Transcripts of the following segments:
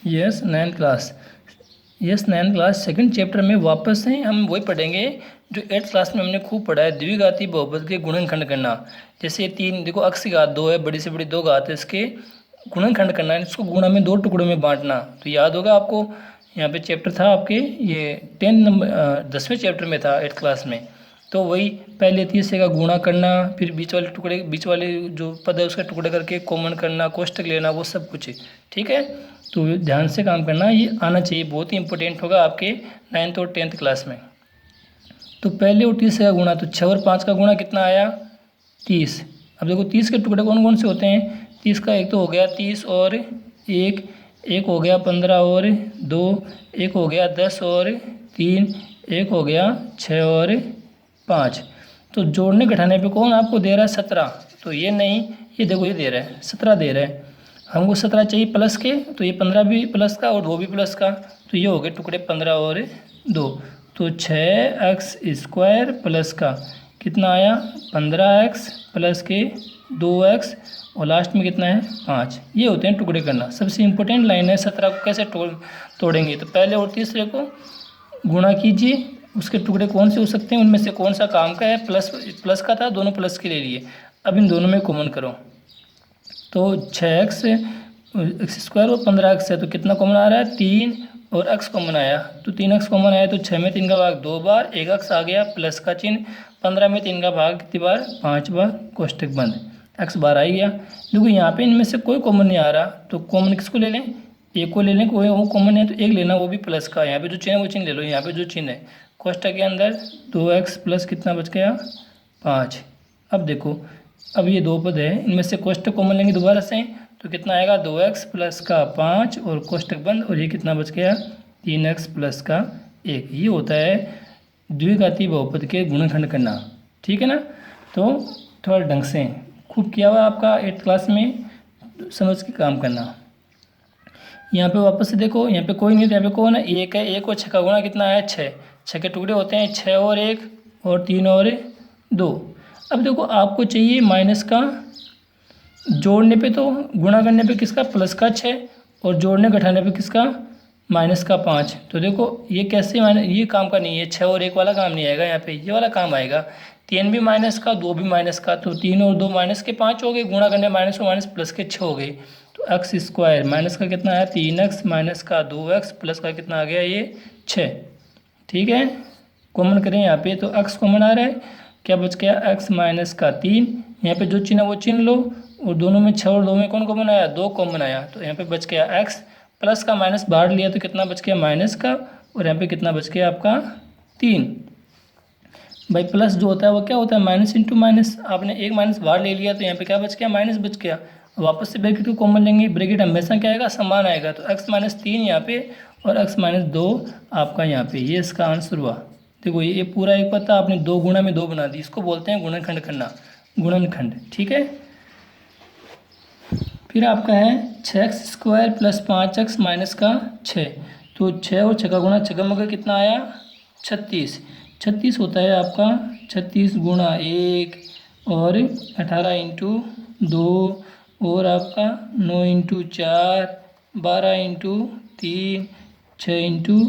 Yes 9th class. Yes 9th class second chapter में वापस से हम वही पढ़ेंगे जो 8th क्लास में हमने खूब पढ़ा है, द्विघाती बहुपद के गुणनखंड करना। जैसे ये तीन देखो, अक्स की घात 2 है, बड़ी से बड़ी 2 घात है, इसके गुणनखंड करना है, इसको गुणा में 2 टुकड़ों में बांटना। तो याद होगा आपको, यहाँ पे चैप्टर था आपके ये 10वें चैप्टर में था 8th क्लास में। तो वही पहले तीसरे का गुणा करना, फिर बीच वाले जो पद है उसका टुकड़े करके कॉमन करना, कोष्टक लेना, वो सब कुछ है। ठीक है, तो ध्यान से काम करना, ये आना चाहिए, बहुत ही इंपॉर्टेंट होगा आपके 9th और 10th क्लास में। तो पहले और तीसरे का गुणा, तो 6 और 5 का गुणा कितना आया 30। अब देखो 30 के टुकड़े कौन कौन से होते हैं, 30 का एक तो हो गया 30 और एक हो गया 15 और 2, एक हो गया 10 और 3, एक हो गया 6 और 5। तो जोड़ने घटाने पे कौन आपको दे रहा है 17, तो ये नहीं, ये देखो ये दे रहा है 17 दे रहा है, हमको 17 चाहिए प्लस के, तो ये 15 भी प्लस का और 2 भी प्लस का, तो ये हो गए टुकड़े 15 और 2। तो 6x² प्लस का कितना आया 15x प्लस के 2x और लास्ट में कितना है 5। ये होते हैं टुकड़े करना, सबसे इम्पोर्टेंट लाइन है। 17 को कैसे तोड़ेंगे, तो पहले और तीसरे को गुणा कीजिए, उसके टुकड़े कौन से हो सकते हैं, उनमें से कौन सा काम का है, प्लस का था, दोनों प्लस के ले लिए। अब इन दोनों में कॉमन करो, तो 6x x² और 15x है, तो कितना कॉमन आ रहा है 3 और x कॉमन आया, तो 3x कॉमन आया, तो 6 में 3 का भाग 2 बार, एक x आ गया प्लस का चिन्ह, 15 में 3 का भाग कितनी बार 5 बार, कोष्टक बंद, x बार आ गया। देखो यहाँ पे इनमें से कोई कॉमन नहीं आ रहा, तो कॉमन किसको ले लें, एक को ले लें, कोई वो कॉमन है तो एक लेना, वो भी प्लस का, यहाँ पे जो चिन्ह है वो चिन्ह ले लो, यहाँ पे जो चिन्ह है कोष्टक के अंदर 2x प्लस कितना बच गया 5। अब देखो, अब ये दो पद है, इनमें से कोष्टक कॉमन लेंगे दोबारा से, तो कितना आएगा 2x प्लस का 5 और कोष्टक बंद, और ये कितना बच गया 3x प्लस का 1। ये होता है द्विघाती बहुपद के गुणनखंड करना। ठीक है ना, तो थोड़ा ढंग से खूब किया हुआ आपका 8th क्लास में, समझ के काम करना। यहाँ पे वापस से देखो, यहाँ पे कोई नहीं, तो यहाँ पे कौन है, एक है, एक और 6 का गुणा कितना है 6, 6 के टुकड़े होते हैं 6 और 1 और 3 और 2। अब देखो आपको चाहिए माइनस का, जोड़ने पे तो गुणा करने पे किसका प्लस का 6 और जोड़ने घटाने पे किसका माइनस का 5। तो देखो ये कैसे माइनस, ये काम का नहीं है, 6 और 1 वाला काम नहीं आएगा, यहाँ पे ये वाला काम आएगा। 3 भी माइनस का, 2 भी माइनस का, तो 3 और 2 माइनस के 5 हो गए, गुणा करने माइनस और माइनस प्लस के 6 हो गए। तो x² माइनस का कितना आया 3x माइनस का 2x प्लस का कितना आ गया ये 6। ठीक है, कॉमन करें यहाँ पे, तो x कॉमन आ रहा है, क्या बच गया x माइनस का 3, यहाँ पे जो चिन्ह है वो चिन्ह लो, और दोनों में 6 और 2 में कौन कॉमन आया 2 कॉमन आया, तो यहाँ पे बच गया x प्लस का माइनस बाहर लिया तो कितना बच गया माइनस का, और यहाँ पे कितना बच गया आपका 3। भाई प्लस जो होता है वो क्या होता है माइनस इंटू माइनस, आपने एक माइनस बाहर ले लिया तो यहाँ पे क्या बच गया माइनस बच गया। वापस से ब्रैकेट को कॉमन लेंगे, ब्रैकेट हमेशा क्या आएगा समान आएगा, तो x माइनस 3 यहाँ पे और x माइनस 2 आपका यहाँ पे, ये इसका आंसर हुआ। देखो ये पूरा एक पता आपने 2 गुणा में 2 बना दी, इसको बोलते हैं गुणनखंड करना, गुणनखंड। ठीक है, फिर आपका है 6x² प्लस 5x माइनस का 6, तो 6 और 6 का गुणा, 6 का मगर कितना आया 36, 36 होता है आपका 36 गुणा 1 और 18 इंटू 2 और आपका 9 इंटू 4, 12 इंटू 3, 6 इंटू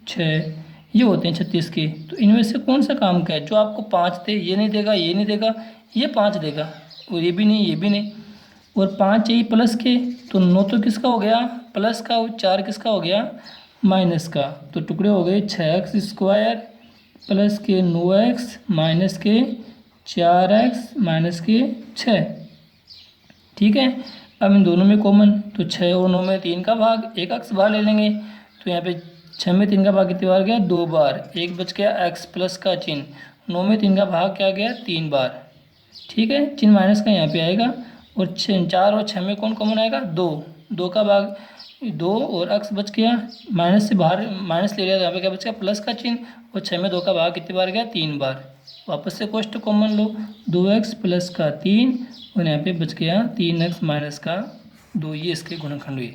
6, ये होते हैं 36 के। तो इनमें से कौन सा काम का है, जो आपको 5 थे ये नहीं देगा, ये नहीं देगा, ये 5 देगा, और ये भी नहीं, ये भी नहीं, और 5 चाहिए प्लस के, तो 9 तो किसका हो गया प्लस का, और 4 किसका हो गया माइनस का, तो टुकड़े हो गए 6x² प्लस के 9x माइनस के 4x माइनस के 6। ठीक है, अब इन दोनों में कॉमन, तो 6 और 9 में 3 का भाग, एक x बाहर ले लेंगे, तो यहाँ पे 6 में 3 का भाग कितनी बार गया 2 बार, एक बच गया x प्लस का चिन्ह, 9 में 3 का भाग क्या गया 3 बार। ठीक है, चिन्ह माइनस का यहाँ पे आएगा, और 4 और 6 में कौन कॉमन आएगा 2, 2 का भाग 2 और x बच गया, माइनस से बाहर माइनस ले लिया तो यहाँ पे क्या बच गया प्लस का चिन्ह, और 6 में 2 का भाग कितनी बार गया 3 बार। वापस से कोष्टक कॉमन लो, 2x प्लस का 3 और यहाँ पे बच गया 3x माइनस का 2, ये इसके गुणनखंड हुए।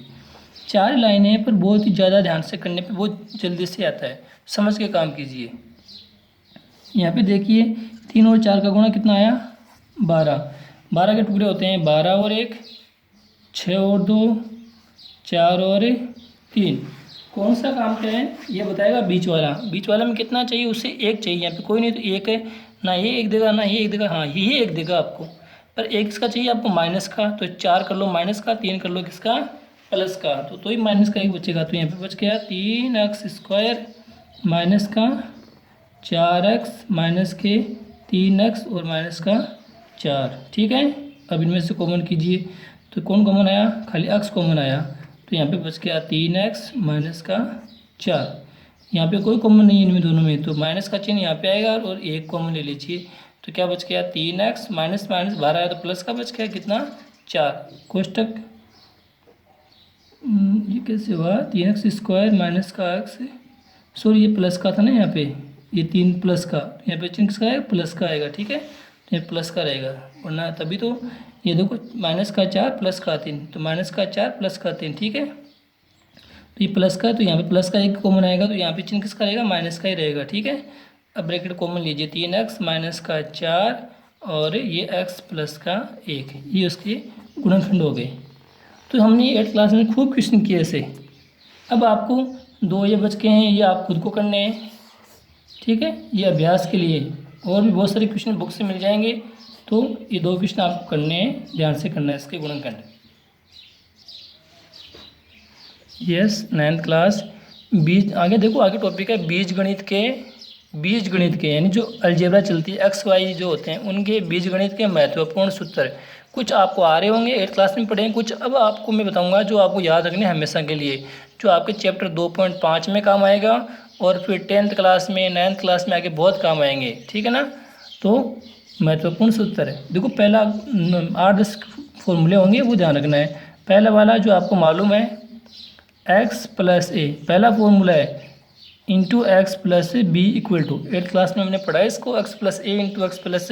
4 लाइनें पर बहुत ही ज़्यादा ध्यान से करने पे बहुत जल्दी से आता है, समझ के काम कीजिए। यहाँ पे देखिए 3 और 4 का गुणा कितना आया 12, 12 के टुकड़े होते हैं 12 और 1, 6 और 2, 4 और 3। कौन सा काम क्या है ये बताएगा बीच वाला में कितना चाहिए, उससे एक चाहिए। यहाँ पे कोई नहीं तो एक है, ना ये एक देगा ना ये एक देगा, हाँ ये एक देगा आपको, पर एक इसका चाहिए आपको माइनस का, तो 4 कर लो माइनस का, 3 कर लो किसका प्लस का, तो ही माइनस का एक बचेगा। तो यहाँ पे बच गया 3x² माइनस का 4x माइनस के 3x और माइनस का 4। ठीक है, अब इनमें से कॉमन कीजिए, तो कौन कॉमन आया, खाली x कॉमन आया, तो यहाँ पे बच गया 3x माइनस का 4। यहाँ पे कोई कॉमन नहीं है इनमें दोनों में, तो माइनस का चिन्ह यहाँ पे आएगा और एक कॉमन ले लीजिए, तो क्या बच गया 3x माइनस माइनस बाहर आया तो प्लस का बच गया कितना 4 कोष्टक। ये कैसे हुआ, 3x² माइनस का x, सॉरी ये प्लस का था ना यहाँ पे, ये 3 प्लस का, यहाँ पे चिन्ह किसका आएगा प्लस का आएगा। ठीक है, तो ये प्लस का रहेगा, वरना तभी तो ये देखो माइनस का 4 प्लस का 3, तो माइनस का 4 प्लस का 3। ठीक है, तो ये प्लस का है तो यहाँ पे प्लस का एक कॉमन आएगा, तो यहाँ पे चिन्ह किसका रहेगा माइनस का ही रहेगा। ठीक है, अब ब्रैकेट कॉमन लीजिए, 3x माइनस का 4 और ये x प्लस का 1, ये उसके गुणनखंड हो गए। तो हमने 8th क्लास में खूब क्वेश्चन किए ऐसे। अब आपको 2 ये बच के हैं, ये आप खुद को करने हैं। ठीक है, ये अभ्यास के लिए, और भी बहुत सारे क्वेश्चन बुक से मिल जाएंगे, तो ये 2 क्वेश्चन आपको करने हैं, ध्यान से करना है इसके गुणनखंड। यस 9th क्लास बीज, आगे देखो आगे टॉपिक है बीज गणित के यानी जो अलजेब्रा चलती है x y जो होते हैं उनके बीज गणित के महत्वपूर्ण सूत्र। कुछ आपको आ रहे होंगे 8th क्लास में पढ़ेंगे, कुछ अब आपको मैं बताऊंगा जो आपको याद रखने हमेशा के लिए, जो आपके चैप्टर 2.5 में काम आएगा और फिर 10th क्लास में 9th क्लास में आगे बहुत काम आएंगे। ठीक है ना, तो महत्वपूर्ण सूत्र है। देखो पहला 8-10 फॉर्मूले होंगे वो ध्यान रखना है। पहला वाला जो आपको मालूम है x + a, पहला फॉर्मूला है into X plus B equal to, 8th class में हमने पढ़ा है इसको, x + a into X plus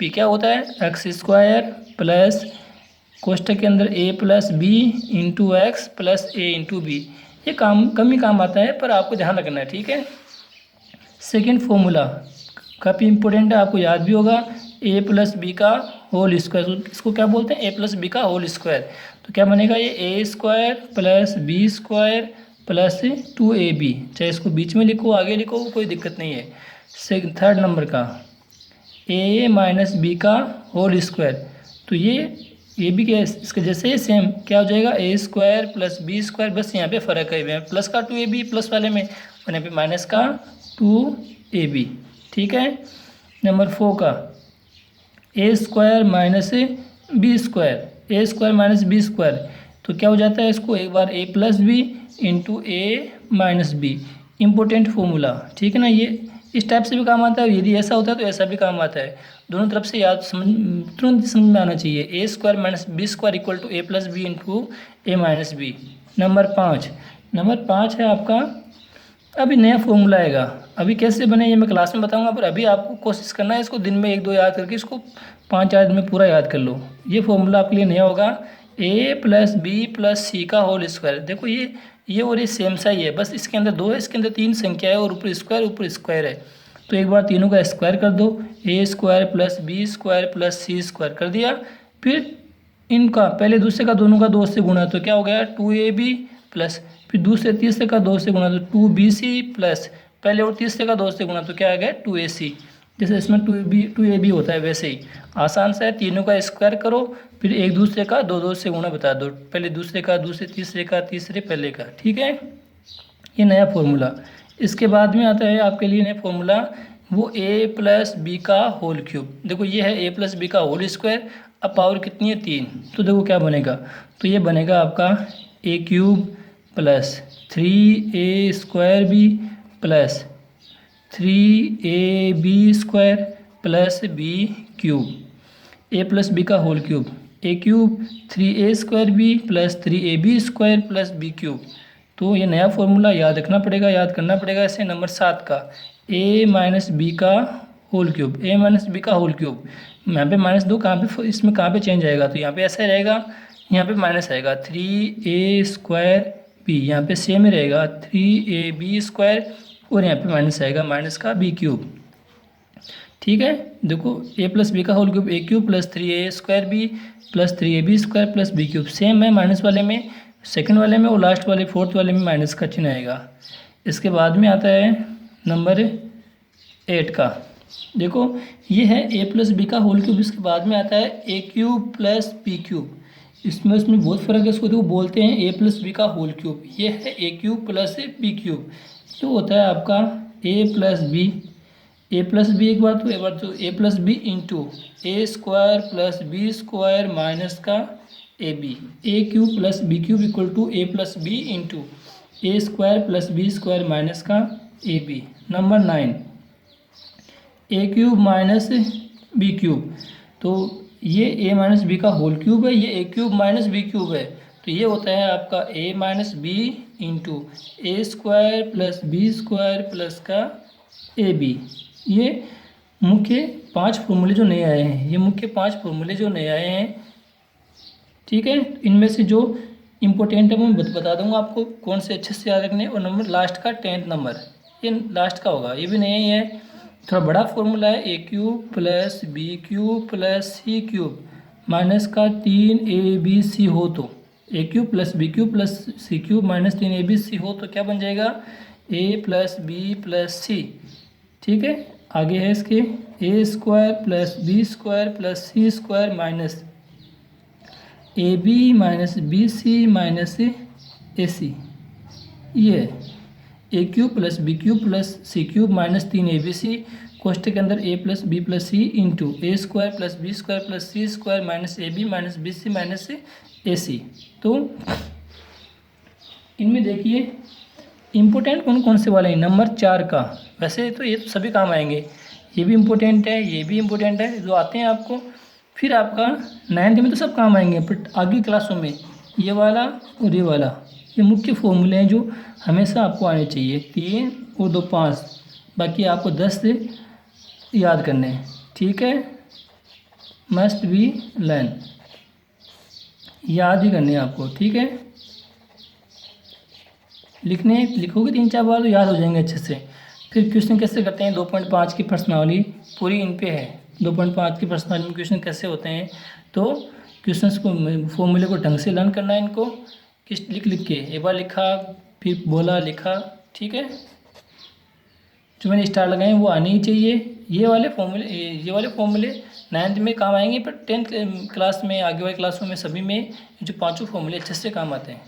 B क्या होता है x² प्लस कोष्टक के अंदर a + b into X plus a into B. ये काम कम ही काम आता है पर आपको ध्यान रखना है। ठीक है, सेकेंड फॉर्मूला काफ़ी इंपॉर्टेंट है, आपको याद भी होगा, a + b का होल स्क्वायर, इसको क्या बोलते हैं a + b का होल स्क्वायर। तो क्या बनेगा ये a² plus b² plus 2ab, चाहे इसको बीच में लिखो आगे लिखो कोई दिक्कत नहीं है। थर्ड नंबर का a - b का होल स्क्वायर, तो ये भी क्या इसके जैसे सेम क्या हो जाएगा a² प्लस b², बस यहाँ पे फ़र्क है, प्लस का 2ab प्लस वाले में और यहाँ पे माइनस का 2ab। ठीक है, नंबर 4 का a² माइनस b², तो क्या हो जाता है इसको एक बार a + b into a - b, important formula. ठीक है ना, ये इस टाइप से भी काम आता है, यदि ऐसा होता है तो ऐसा भी काम आता है, दोनों तरफ से याद तुरंत समझ में आना चाहिए। a² minus b² equal to a + b into a - b। Number 5 है आपका, अभी नया फॉर्मूला आएगा, अभी कैसे बने ये मैं क्लास में बताऊंगा, पर अभी आपको कोशिश करना है इसको दिन में 1-2 याद करके इसको 5-4 दिन में पूरा याद कर लो। ये फॉर्मूला आपके लिए नया होगा, a + b + c का होल स्क्वायर। देखो ये और ये सेम सा ही है, बस इसके अंदर 2 है, इसके अंदर 3 संख्या है और ऊपर स्क्वायर है, तो एक बार तीनों का स्क्वायर कर दो, a² plus b² plus c² कर दिया, फिर इनका पहले दूसरे का दोनों का 2 से गुणा, तो क्या हो गया 2ab प्लस, फिर दूसरे तीसरे का 2 से गुणा तो 2bc प्लस, पहले और तीसरे का 2 से गुणा तो क्या आ गया 2ac। जैसे इसमें 2ab होता है वैसे ही आसान सा है, तीनों का स्क्वायर करो फिर एक दूसरे का 2 से गुणा बता दो, पहले दूसरे का, दूसरे तीसरे का, तीसरे पहले का। ठीक है, ये नया फॉर्मूला। इसके बाद में आता है आपके लिए नया फॉर्मूला, वो a + b का होल क्यूब। देखो ये है a + b का होल स्क्वायर, अब पावर कितनी है 3, तो देखो क्या बनेगा, तो ये बनेगा आपका a³ plus 3a² b plus 3ab² plus b³ a + b का whole cube, a³ 3a² b plus 3ab² plus b³। तो ये नया फॉर्मूला याद रखना पड़ेगा, याद करना पड़ेगा इसे। नंबर 7 का a - b का होल क्यूब, a - b का होल क्यूब, यहाँ पे -2 कहाँ पे, इसमें कहाँ पे चेंज आएगा, तो यहाँ पे ऐसा रहेगा, यहाँ पे माइनस आएगा 3a² b, यहाँ पे सेम ही रहेगा 3ab² और यहाँ पे माइनस आएगा माइनस का b³। ठीक है, देखो a + b का whole cube a³ plus 3a² b plus 3ab² plus b³ same है माइनस वाले में, सेकंड वाले में और लास्ट वाले फोर्थ वाले में माइनस का चिन्ह आएगा। इसके बाद में आता है नंबर 8 का। देखो ये है ए प्लस बी का होल क्यूब। इसके बाद में आता है a cube plus B cube. इसमें बहुत फ़र्क है। इसको देखो बोलते हैं ए प्लस बी का होल क्यूब। ये है a cube plus B cube. ये होता है आपका ए प्लस बी एक बार तो A plus B into A square plus B square minus का A B. A cube plus B cube equal to A plus B into A square plus B square minus का A B. Number 9 A cube minus B cube. तो ये A minus B का whole cube है, ये ए cube minus B cube है। तो ये होता है आपका A minus B into A square plus B square plus का ए बी। ये मुख्य 5 फॉर्मूले जो नए आए हैं, ये मुख्य 5 फॉर्मूले जो नए आए हैं, ठीक है। इनमें से जो इम्पोर्टेंट है मैं बता दूंगा आपको कौन से अच्छे से याद रखने। और नंबर लास्ट का 10th नंबर, ये लास्ट का होगा, ये भी नया ही है। थोड़ा बड़ा फॉर्मूला है a cube plus B cube plus c cube minus का 3ab हो। तो a cube plus B cube plus c cube minus 3ab हो तो क्या बन जाएगा a plus b plus c. ठीक है, आगे है इसके a square plus B square plus c square minus a b minus b c minus a c. ये ए cube plus B cube plus c cube minus 3ab कोष्टक के अंदर a plus b plus c into A square plus B square plus c square minus a b minus b c minus a c. तो इनमें देखिए important कौन कौन से वाले हैं। नंबर 4 का, वैसे तो ये तो सभी काम आएंगे, ये भी इम्पोर्टेंट है, ये भी इम्पोर्टेंट है, जो आते हैं आपको। फिर आपका 9th में तो सब काम आएंगे, बट आगे क्लासों में ये वाला और ये वाला, ये मुख्य फॉर्मूले हैं जो हमेशा आपको आने चाहिए। 3 और 2 5, बाकी आपको 10 से याद करने हैं। ठीक है, मस्ट बी लर्न, याद ही करने हैं आपको। ठीक है, लिखोगे 3-4 बार तो याद हो जाएंगे अच्छे से। फिर क्वेश्चन कैसे करते हैं, 2.5 की प्रश्नावली पूरी इन पे है। 2.5 की प्रश्नावली में क्वेश्चन कैसे होते हैं, तो क्वेश्चंस को फॉर्मूले को ढंग से लर्न करना है। इनको किस लिख के एक बार लिखा फिर बोला लिखा। ठीक है, जो मैंने स्टार लगाए हैं वो आने ही चाहिए। ये वाले फॉर्मूले 9th में काम आएंगे, पर 10th क्लास में आगे वाली क्लासों में सभी में जो 5 फॉर्मूले अच्छे से काम आते हैं।